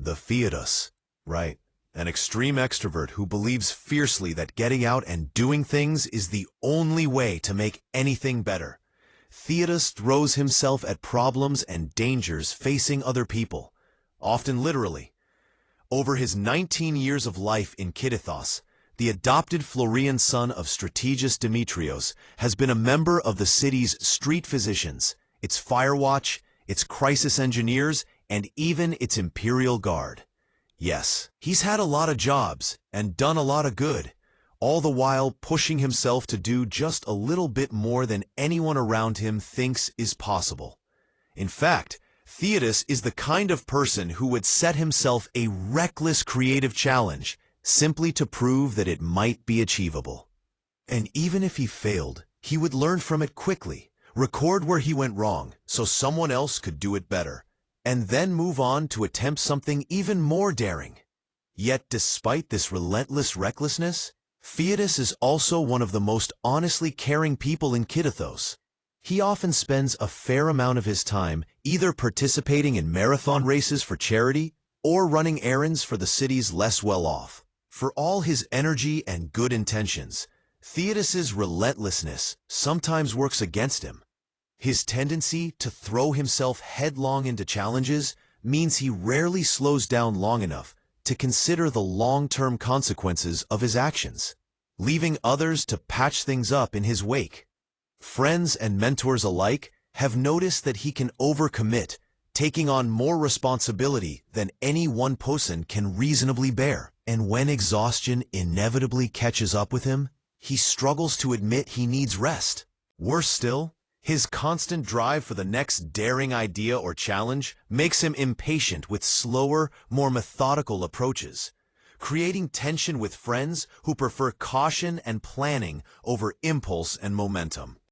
The Theodus, right? An extreme extrovert who believes fiercely that getting out and doing things is the only way to make anything better. Theodus throws himself at problems and dangers facing other people, often literally. Over his 19 years of life in Kitithos, the adopted Florian son of Strategist Demetrios has been a member of the city's street physicians, its fire watch, its crisis engineers, and even its imperial guard. Yes, he's had a lot of jobs and done a lot of good, all the while pushing himself to do just a little bit more than anyone around him thinks is possible. In fact, Theodus is the kind of person who would set himself a reckless creative challenge simply to prove that it might be achievable. And even if he failed, he would learn from it quickly, record where he went wrong so someone else could do it better, and then move on to attempt something even more daring. Yet despite this relentless recklessness, Theodus is also one of the most honestly caring people in Kitithos. He often spends a fair amount of his time either participating in marathon races for charity or running errands for the city's less well-off. For all his energy and good intentions, Theodus's relentlessness sometimes works against him. His tendency to throw himself headlong into challenges means he rarely slows down long enough to consider the long-term consequences of his actions, leaving others to patch things up in his wake. Friends and mentors alike have noticed that he can overcommit, taking on more responsibility than any one person can reasonably bear. And when exhaustion inevitably catches up with him, he struggles to admit he needs rest. Worse still, his constant drive for the next daring idea or challenge makes him impatient with slower, more methodical approaches, creating tension with friends who prefer caution and planning over impulse and momentum.